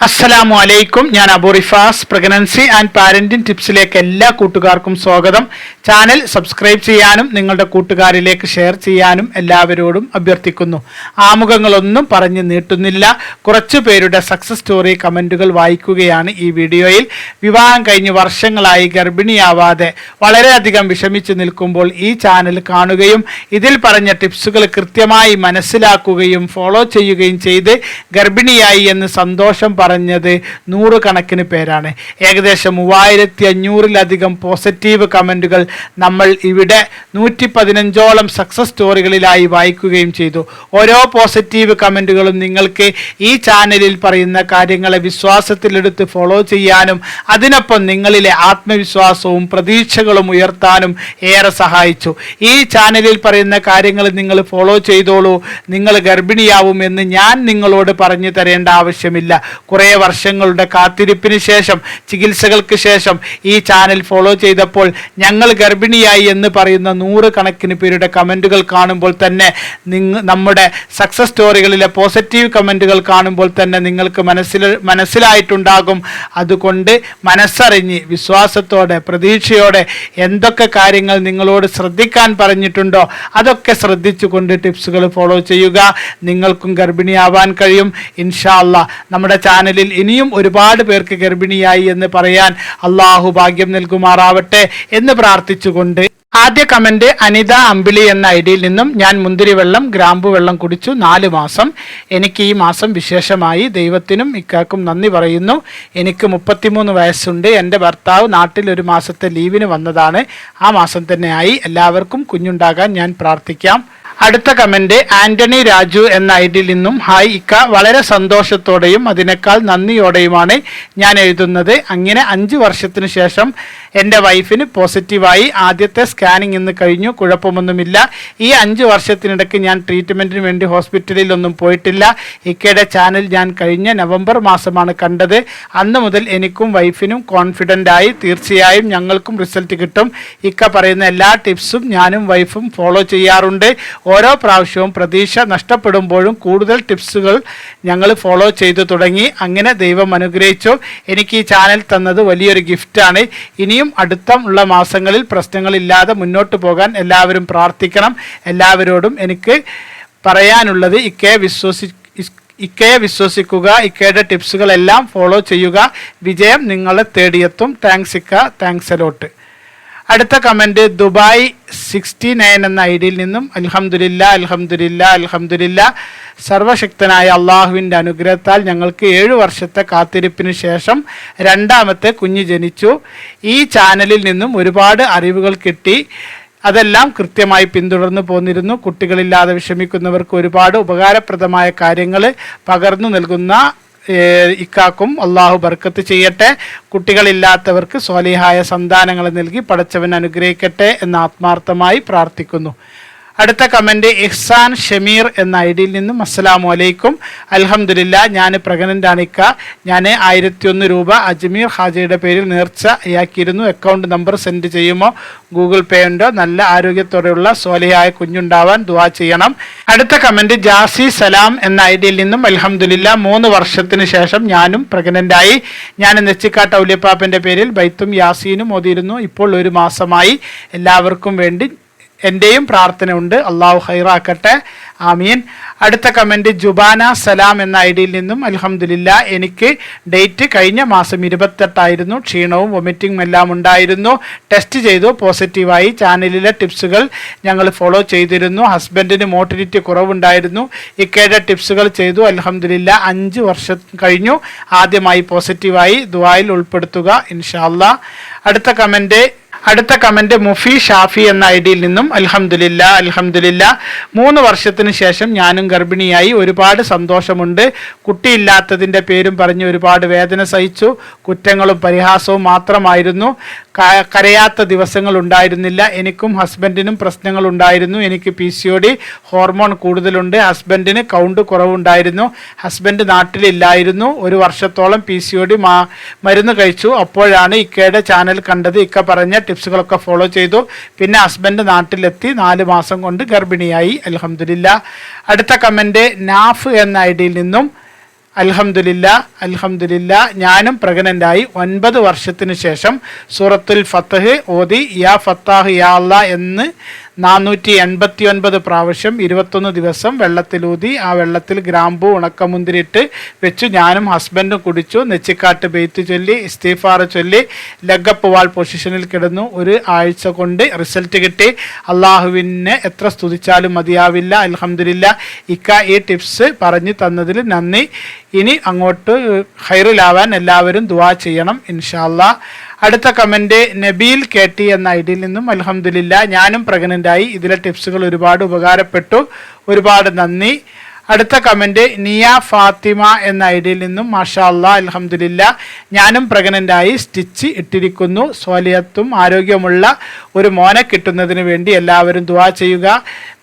അസ്സലാമു അലൈക്കും. ഞാൻ Abu Rifas. Pregnancy and parenting ടിപ്സിലേക്ക് എല്ലാ കൂട്ടുകാർക്കും സ്വാഗതം. ചാനൽ സബ്സ്ക്രൈബ് ചെയ്യാനും നിങ്ങളുടെ കൂട്ടുകാരിലേക്ക് ഷെയർ ചെയ്യാനും എല്ലാവരോടും അഭ്യർത്ഥിക്കുന്നു. ആമുഖങ്ങളൊന്നും പറഞ്ഞു നീട്ടുന്നില്ല. കുറച്ചു പേരുടെ സക്സസ് സ്റ്റോറി കമൻറ്റുകൾ വായിക്കുകയാണ് ഈ വീഡിയോയിൽ. വിവാഹം കഴിഞ്ഞ് വർഷങ്ങളായി ഗർഭിണിയാവാതെ വളരെയധികം വിഷമിച്ചു നിൽക്കുമ്പോൾ ഈ ചാനൽ കാണുകയും ഇതിൽ പറഞ്ഞ ടിപ്സുകൾ കൃത്യമായി മനസ്സിലാക്കുകയും ഫോളോ ചെയ്യുകയും ചെയ്ത് ഗർഭിണിയായി എന്ന് സന്തോഷം പറഞ്ഞത് നൂറുകണക്കിന് പേരാണ്. ഏകദേശം 3500-ലധികം പോസിറ്റീവ് കമൻറ്റുകൾ നമ്മൾ ഇവിടെ 115ഓളം സക്സസ് സ്റ്റോറികളിലായി വായിക്കുകയും ചെയ്തു. ഓരോ പോസിറ്റീവ് കമൻറ്റുകളും നിങ്ങൾക്ക് ഈ ചാനലിൽ പറയുന്ന കാര്യങ്ങളെ വിശ്വാസത്തിലെടുത്ത് ഫോളോ ചെയ്യാനും അതിനൊപ്പം നിങ്ങളിലെ ആത്മവിശ്വാസവും പ്രതീക്ഷകളും ഉയർത്താനും ഏറെ സഹായിച്ചു. ഈ ചാനലിൽ പറയുന്ന കാര്യങ്ങൾ നിങ്ങൾ ഫോളോ ചെയ്തോളൂ, നിങ്ങൾ ഗർഭിണിയാവും എന്ന് ഞാൻ നിങ്ങളോട് പറഞ്ഞു തരേണ്ട ആവശ്യമില്ല. കുറേ വർഷങ്ങളുടെ കാത്തിരിപ്പിന് ശേഷം, ചികിത്സകൾക്ക് ശേഷം ഈ ചാനൽ ഫോളോ ചെയ്തപ്പോൾ ഞങ്ങൾ ഗർഭിണിയായി എന്ന് പറയുന്ന നൂറുകണക്കിന് പേരുടെ കമൻറ്റുകൾ കാണുമ്പോൾ തന്നെ നമ്മുടെ സക്സസ് സ്റ്റോറികളിലെ പോസിറ്റീവ് കമൻറ്റുകൾ കാണുമ്പോൾ തന്നെ നിങ്ങൾക്ക് മനസ്സിലായിട്ടുണ്ടാകും. അതുകൊണ്ട് മനസ്സറിഞ്ഞ് വിശ്വാസത്തോടെ പ്രതീക്ഷയോടെ എന്തൊക്കെ കാര്യങ്ങൾ നിങ്ങളോട് ശ്രദ്ധിക്കാൻ പറഞ്ഞിട്ടുണ്ടോ അതൊക്കെ ശ്രദ്ധിച്ചുകൊണ്ട് ടിപ്സുകൾ ഫോളോ ചെയ്യുക. നിങ്ങൾക്കും ഗർഭിണിയാവാൻ കഴിയും ഇൻഷാ അല്ലാഹ്. നമ്മുടെ ചാനലിൽ ഇനിയും ഒരുപാട് പേർക്ക് ഗർഭിണിയായി എന്ന് പറയാൻ അള്ളാഹു ഭാഗ്യം നൽകുമാറാവട്ടെ എന്ന് പ്രാർത്ഥിച്ചുകൊണ്ട് ആദ്യ കമന്റ് അനിത അമ്പിളി എന്ന ഐഡിയിൽ നിന്നും ഞാൻ മുന്തിരി വെള്ളം ഗ്രാമ്പു വെള്ളം കുടിച്ചു 4 മാസം. എനിക്ക് ഈ മാസം വിശേഷമായി. ദൈവത്തിനും ഇക്കാക്കും നന്ദി പറയുന്നു. എനിക്ക് 33 വയസ്സുണ്ട്. എൻ്റെ ഭർത്താവ് നാട്ടിൽ 1 മാസത്തെ ലീവിന് വന്നതാണ്. ആ മാസം തന്നെ ആയി. എല്ലാവർക്കും കുഞ്ഞുണ്ടാകാൻ ഞാൻ പ്രാർത്ഥിക്കാം. അടുത്ത കമന്റ് ആന്റണി രാജു എന്ന ഐഡിയിൽ നിന്നും ഹായ് ഇക്ക, വളരെ സന്തോഷത്തോടെയും അതിനേക്കാൾ നന്ദിയോടെയുമാണ് ഞാൻ എഴുതുന്നത്. അങ്ങനെ 5 വർഷത്തിന് ശേഷം എൻ്റെ വൈഫിന് പോസിറ്റീവായി. ആദ്യത്തെ സ്കാനിങ് ഇന്ന് കഴിഞ്ഞു. കുഴപ്പമൊന്നുമില്ല. ഈ 5 വർഷത്തിനിടയ്ക്ക് ഞാൻ ട്രീറ്റ്മെൻറ്റിന് വേണ്ടി ഹോസ്പിറ്റലിലൊന്നും പോയിട്ടില്ല. ഇക്കയുടെ ചാനൽ ഞാൻ കഴിഞ്ഞ നവംബർ മാസമാണ് കണ്ടത്. അന്ന് മുതൽ എനിക്കും വൈഫിനും കോൺഫിഡൻ്റ് ആയി. തീർച്ചയായും ഞങ്ങൾക്കും റിസൾട്ട് കിട്ടും. ഇക്ക പറയുന്ന എല്ലാ ടിപ്സും ഞാനും വൈഫും ഫോളോ ചെയ്യാറുണ്ട്. ഓരോ പ്രാവശ്യവും പ്രതീക്ഷ നഷ്ടപ്പെടുമ്പോഴും കൂടുതൽ ടിപ്സുകൾ ഞങ്ങൾ ഫോളോ ചെയ്തു തുടങ്ങി. അങ്ങനെ ദൈവം അനുഗ്രഹിച്ചു. എനിക്ക് ഈ ചാനൽ തന്നത് വലിയൊരു ഗിഫ്റ്റാണ്. ഇനിയും അടുത്തുള്ള മാസങ്ങളിൽ പ്രശ്നങ്ങളില്ലാതെ മുന്നോട്ട് പോകാൻ എല്ലാവരും പ്രാർത്ഥിക്കണം. എല്ലാവരോടും എനിക്ക് പറയാനുള്ളത് ഇക്കയെ വിശ്വസിക്കുക, ഇക്കയുടെ ടിപ്സുകളെല്ലാം ഫോളോ ചെയ്യുക. വിജയം നിങ്ങളെ തേടിയെത്തും. താങ്ക്സ് ഇക്ക, താങ്ക്സ് അലോട്ട്. അടുത്ത കമൻറ്റ് ദുബായ് 69 എന്ന ഐഡിയിൽ നിന്നും അൽഹംദുലില്ലാ അൽഹംദുലില്ലാ അൽഹംദുലില്ലാ. സർവശക്തനായ അള്ളാഹുവിൻ്റെ അനുഗ്രഹത്താൽ ഞങ്ങൾക്ക് 7 വർഷത്തെ കാത്തിരിപ്പിന് ശേഷം 2ാമത്തെ കുഞ്ഞ് ജനിച്ചു. ഈ ചാനലിൽ നിന്നും ഒരുപാട് അറിവുകൾ കിട്ടി. അതെല്ലാം കൃത്യമായി പിന്തുടർന്നു പോന്നിരുന്നു. കുട്ടികളില്ലാതെ വിഷമിക്കുന്നവർക്ക് ഒരുപാട് ഉപകാരപ്രദമായ കാര്യങ്ങൾ പകർന്നു നൽകുന്ന ഇക്കാക്കും അള്ളാഹു ബർക്കത്ത് ചെയ്യട്ടെ. കുട്ടികളില്ലാത്തവർക്ക് സ്വാലിഹായ സന്താനങ്ങളെ നൽകി പടച്ചവൻ അനുഗ്രഹിക്കട്ടെ എന്ന് ആത്മാർത്ഥമായി പ്രാർത്ഥിക്കുന്നു. അടുത്ത കമൻറ്റ് ഇഹ്സാൻ ഷമീർ എന്ന ഐഡിയിൽ നിന്നും അസ്സലാമു അലൈക്കും. അൽഹംദുലില്ലാ, ഞാൻ പ്രഗ്നൻ്റാണ് ഇക്ക. ഞാൻ 1001 രൂപ അജ്മീർ ഹാജയുടെ പേരിൽ നേർച്ചയാക്കിയിരുന്നു. അക്കൗണ്ട് നമ്പർ സെൻഡ് ചെയ്യുമോ? ഗൂഗിൾ പേ ഉണ്ടോ? നല്ല ആരോഗ്യത്തോടെയുള്ള സ്വാലിഹായ കുഞ്ഞുണ്ടാവാൻ ദുആ ചെയ്യണം. അടുത്ത കമൻറ്റ് ജാസി സലാം എന്ന ഐഡിയിൽ നിന്നും അൽഹംദുലില്ലാ, 3 വർഷത്തിന് ശേഷം ഞാനും പ്രഗ്നൻ്റായി. ഞാൻ നെച്ചിക്കാട്ട് ഔലിയപ്പാപ്പൻ്റെ പേരിൽ ബൈത്തും യാസീനും ഓതിയിരുന്നു. ഇപ്പോൾ 1 മാസമായി. എല്ലാവർക്കും വേണ്ടി എൻ്റെയും പ്രാർത്ഥന ഉണ്ട്. അള്ളാഹു ഹൈറാക്കട്ടെ, ആമീൻ. അടുത്ത കമൻറ്റ് ജുബാന സലാം എന്ന ഐഡിയിൽ നിന്നും അൽഹംദുലില്ലാ, എനിക്ക് ഡേറ്റ് കഴിഞ്ഞ മാസം 28 ക്ഷീണവും വൊമിറ്റിംഗും എല്ലാം ഉണ്ടായിരുന്നു. ടെസ്റ്റ് ചെയ്തു, പോസിറ്റീവായി. ചാനലിലെ ടിപ്സുകൾ ഞങ്ങൾ ഫോളോ ചെയ്തിരുന്നു. ഹസ്ബൻഡിന് മോട്ടിലിറ്റി കുറവുണ്ടായിരുന്നു. ഇക്കയുടെ ടിപ്സുകൾ ചെയ്തു. അൽഹംദുലില്ലാ, 5 വർഷം കഴിഞ്ഞു. ആദ്യമായി പോസിറ്റീവായി. ദുആയിൽ ഉൾപ്പെടുത്തുക ഇൻഷാ അല്ലാഹ്. അടുത്ത കമൻറ്റ് മുഫി ഷാഫി എന്ന ഐഡിയിൽ നിന്നും അൽഹംദുലില്ലാ അൽഹംദുലില്ലാ, 3 വർഷത്തിന് ശേഷം ഞാനും ഗർഭിണിയായി. ഒരുപാട് സന്തോഷമുണ്ട്. കുട്ടിയില്ലാത്തതിൻ്റെ പേരും പറഞ്ഞ് ഒരുപാട് വേദന സഹിച്ചു. കുറ്റങ്ങളും പരിഹാസവും മാത്രമായിരുന്നു. കരയാത്ത ദിവസങ്ങൾ ഉണ്ടായിരുന്നില്ല. എനിക്കും ഹസ്ബൻഡിനും പ്രശ്നങ്ങളുണ്ടായിരുന്നു. എനിക്ക് PCOD, ഹോർമോൺ കൂടുതലുണ്ട്. ഹസ്ബൻഡിന് കൗണ്ട് കുറവുണ്ടായിരുന്നു. ഹസ്ബൻഡ് നാട്ടിലില്ലായിരുന്നു. 1 വർഷത്തോളം PCOD മരുന്ന് കഴിച്ചു. അപ്പോഴാണ് ഇക്കയുടെ ചാനൽ കണ്ടത്. ഇക്ക പറഞ്ഞ ടിപ്സുകളൊക്കെ ഫോളോ ചെയ്തു. പിന്നെ ഹസ്ബൻഡ് നാട്ടിലെത്തി. 4 മാസം കൊണ്ട് ഗർഭിണിയായി. അൽഹംദുലില്ലാ. അടുത്ത കമൻറ്റ് നാഫ് എന്ന ഐഡിയിൽ നിന്നും അൽഹംദുലില്ലാ ഞാനും പ്രഗ്നൻ്റായി 9 വർഷത്തിന് ശേഷം സൂറത്തുൽ ഫത്ഹ് ഓതി യാ ഫത്താഹ് യാ അല്ലാ എന്ന് 489 പ്രാവശ്യം 21 ദിവസം വെള്ളത്തിലൂതി ആ വെള്ളത്തിൽ ഗ്രാമ്പൂ ഉണക്കമുന്തിരിട്ട് വെച്ചു. ഞാനും ഹസ്ബൻഡും കുടിച്ചു. നെച്ചിക്കാട്ട് ബെയ്ത്ത് ചൊല്ലി ഇസ്തിഗ്ഫാർ ചൊല്ലി ലെഗപ്പ് വാൾ പൊസിഷനിൽ കിടന്നു. 1 ആഴ്ച കൊണ്ട് റിസൾട്ട് കിട്ടി. അള്ളാഹുവിനെ എത്ര സ്തുതിച്ചാലും മതിയാവില്ല. അൽഹംദുലില്ലാ ഇക്ക ഈ ടിപ്സ് പറഞ്ഞു തന്നതിൽ നന്ദി. ഇനി അങ്ങോട്ട് ഖൈറിലാവാൻ എല്ലാവരും ദുആ ചെയ്യണം ഇൻഷാ അല്ലാ. അടുത്ത കമൻറ്റ് നബീൽ KT എന്ന ഐഡിയിൽ നിന്നും അൽഹംദുലില്ലാ ഞാനും പ്രഗ്നൻ്റായി. ഇതിലെ ടിപ്സുകൾ ഒരുപാട് ഉപകാരപ്പെട്ടു. ഒരുപാട് നന്ദി. അടുത്ത കമൻറ്റ് നിയ ഫാത്തിമ എന്ന ഐഡിയിൽ നിന്നും മാഷാ അല്ലാ അൽഹംദുലില്ലാ ഞാനും പ്രഗ്നൻ്റായി സ്റ്റിച്ച് ഇട്ടിരിക്കുന്നു. സ്വാലിഹത്തും ആരോഗ്യമുള്ള ഒരു മോനെ കിട്ടുന്നതിന് വേണ്ടി എല്ലാവരും ദുആ ചെയ്യുക.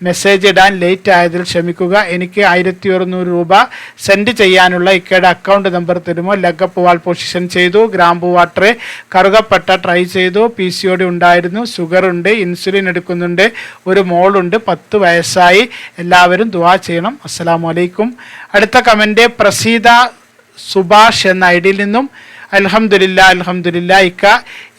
മെസ്സേജ് ഇടാൻ ലേറ്റ് ആയതിൽ ക്ഷമിക്കുക. എനിക്ക് 1100 രൂപ സെൻഡ് ചെയ്യാനുള്ള ഇക്കയുടെ അക്കൗണ്ട് നമ്പർ തരുമോ? ലെഗപ്പ് വാൾ പൊസിഷൻ ചെയ്തു. ഗ്രാമ്പൂ വാട്ടർ കറുകപ്പട്ട ട്രൈ ചെയ്തു. PCOD ഉണ്ടായിരുന്നു. ഷുഗർ ഉണ്ട്. ഇൻസുലിൻ എടുക്കുന്നുണ്ട്. ഒരു മോളുണ്ട്. 10 വയസ്സായി. എല്ലാവരും ദുആ ചെയ്യണം. അസ്സലാമു അലൈക്കും. അടുത്ത കമൻറ്റ് പ്രസീത സുഭാഷ് എന്ന ഐഡിയിൽ നിന്നും അൽഹംദുലില്ലാ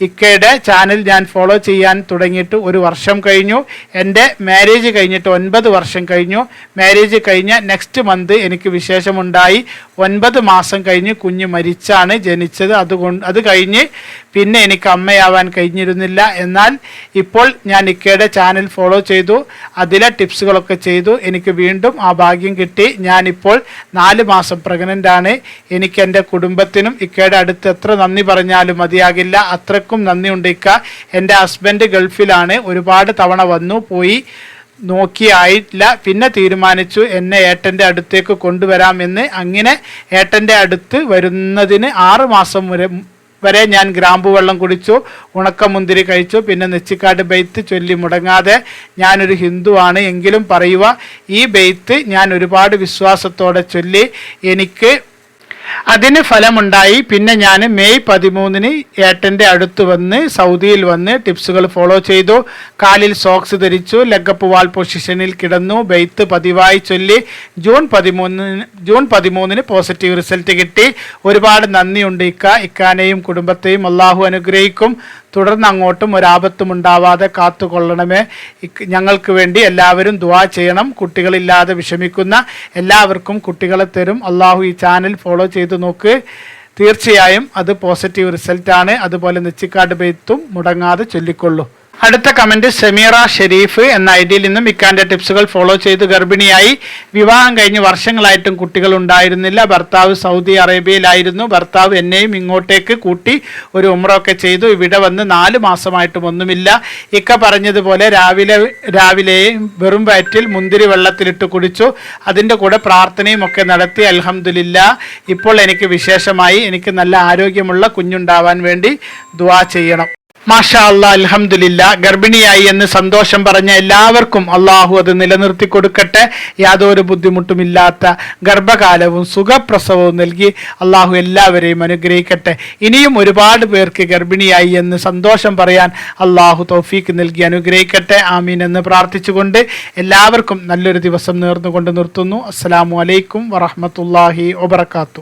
ഇക്കയുടെ ചാനൽ ഞാൻ ഫോളോ ചെയ്യാൻ തുടങ്ങിയിട്ട് 1 വർഷം കഴിഞ്ഞു. എൻ്റെ മാരേജ് കഴിഞ്ഞിട്ട് 9 വർഷം കഴിഞ്ഞു. മാരേജ് കഴിഞ്ഞ നെക്സ്റ്റ് മന്ത് എനിക്ക് വിശേഷമുണ്ടായി. 9 മാസം കഴിഞ്ഞ് കുഞ്ഞ് മരിച്ചാണ് ജനിച്ചത്. അത് കഴിഞ്ഞ് പിന്നെ എനിക്ക് അമ്മയാവാൻ കഴിഞ്ഞിരുന്നില്ല. എന്നാൽ ഇപ്പോൾ ഞാൻ ഇക്കയുടെ ചാനൽ ഫോളോ ചെയ്തു. അതിലെ ടിപ്സുകളൊക്കെ ചെയ്തു. എനിക്ക് വീണ്ടും ആ ഭാഗ്യം കിട്ടി. ഞാനിപ്പോൾ 4 മാസം പ്രഗ്നൻ്റ് ആണ്. എനിക്ക് എൻ്റെ കുടുംബത്തിനും ഇക്കയുടെ അടുത്ത് എത്ര നന്ദി പറഞ്ഞാലും മതിയാകില്ല. അത്രക്കും നന്ദിയുണ്ട് ഇക്ക. എൻ്റെ ഹസ്ബൻഡ് ഗൾഫിലാണ്. ഒരുപാട് തവണ വന്നു പോയി നോക്കിയായില്ല. പിന്നെ തീരുമാനിച്ചു എന്നെ ഏട്ടൻ്റെ അടുത്തേക്ക് കൊണ്ടുവരാമെന്ന്. അങ്ങനെ ഏട്ടൻ്റെ അടുത്ത് വരുന്നതിന് 6 മാസം വരെ ഞാൻ ഗ്രാമ്പു വെള്ളം കുടിച്ചു. ഉണക്കമുന്തിരി കഴിച്ചു. പിന്നെ നെച്ചിക്കാട് ബെയ്ത്ത് ചൊല്ലി മുടങ്ങാതെ. ഞാനൊരു ഹിന്ദുവാണ് എങ്കിലും പറയുക, ഈ ബെയ്ത്ത് ഞാൻ ഒരുപാട് വിശ്വാസത്തോടെ ചൊല്ലി. എനിക്ക് അതിന് ഫലമുണ്ടായി. പിന്നെ ഞാൻ മെയ് 13 ഏട്ടൻ്റെ അടുത്ത് വന്ന് സൗദിയിൽ വന്ന് ടിപ്സുകൾ ഫോളോ ചെയ്തു. കാലിൽ സോക്സ് ധരിച്ചു. ലെഗപ്പ് വാൾ പൊസിഷനിൽ കിടന്നു. ബെയ്ത്ത് പതിവായി ചൊല്ലി. ജൂൺ 13 പോസിറ്റീവ് റിസൾട്ട് കിട്ടി. ഒരുപാട് നന്ദിയുണ്ട് ഇക്കാനെയും കുടുംബത്തെയും അള്ളാഹു അനുഗ്രഹിക്കും. തുടർന്ന് അങ്ങോട്ടും ഒരാപത്തും ഉണ്ടാവാതെ കാത്തുകൊള്ളണമേ. ഞങ്ങൾക്ക് വേണ്ടി എല്ലാവരും ദുആ ചെയ്യണം. കുട്ടികളില്ലാതെ വിഷമിക്കുന്ന എല്ലാവർക്കും കുട്ടികളെ തരും അള്ളാഹു. ഈ ചാനൽ ഫോളോ ചെയ്ത് നോക്ക്. തീർച്ചയായും അത് പോസിറ്റീവ് റിസൾട്ടാണ്. അതുപോലെ നെച്ചിക്കാട് ബെയ്ത്തും മുടങ്ങാതെ ചൊല്ലിക്കൊള്ളൂ. അടുത്ത കമൻറ്റ് സമീറ ഷെരീഫ് എന്ന ഐഡിയിൽ നിന്നും ഇക്കാൻ്റെ ടിപ്സുകൾ ഫോളോ ചെയ്ത് ഗർഭിണിയായി. വിവാഹം കഴിഞ്ഞ് വർഷങ്ങളായിട്ടും കുട്ടികൾ ഉണ്ടായിരുന്നില്ല. ഭർത്താവ് സൗദി അറേബ്യയിലായിരുന്നു. ഭർത്താവ് എന്നെയും ഇങ്ങോട്ടേക്ക് കൂട്ടി ഒരു ഉംറയൊക്കെ ചെയ്തു. ഇവിടെ വന്ന് 4 മാസമായിട്ടും ഒന്നുമില്ല. ഇക്ക പറഞ്ഞതുപോലെ രാവിലെയും വെറും വയറ്റിൽ മുന്തിരി വെള്ളത്തിലിട്ട് കുടിച്ചു. അതിൻ്റെ കൂടെ പ്രാർത്ഥനയും ഒക്കെ നടത്തി. അൽഹംദുലില്ലാ ഇപ്പോൾ എനിക്ക് വിശേഷമായി. എനിക്ക് നല്ല ആരോഗ്യമുള്ള കുഞ്ഞുണ്ടാവാൻ വേണ്ടി ദുആ ചെയ്യണം. മാഷാ അല്ലാ അൽഹംദുലില്ലാ ഗർഭിണിയായി എന്ന് സന്തോഷം പറഞ്ഞ എല്ലാവർക്കും അള്ളാഹു അത് നിലനിർത്തി കൊടുക്കട്ടെ. യാതൊരു ബുദ്ധിമുട്ടുമില്ലാത്ത ഗർഭകാലവും സുഖപ്രസവവും നൽകി അള്ളാഹു എല്ലാവരെയും അനുഗ്രഹിക്കട്ടെ. ഇനിയും ഒരുപാട് പേർക്ക് ഗർഭിണിയായി എന്ന് സന്തോഷം പറയാൻ അള്ളാഹു തൗഫീക്ക് നൽകി അനുഗ്രഹിക്കട്ടെ. ആമീൻ എന്ന് പ്രാർത്ഥിച്ചുകൊണ്ട് എല്ലാവർക്കും നല്ലൊരു ദിവസം നേർന്നുകൊണ്ട് നിർത്തുന്നു. അസ്സലാമു അലൈക്കും വറഹ്മത്തുള്ളാഹി വബറകാതുഹു.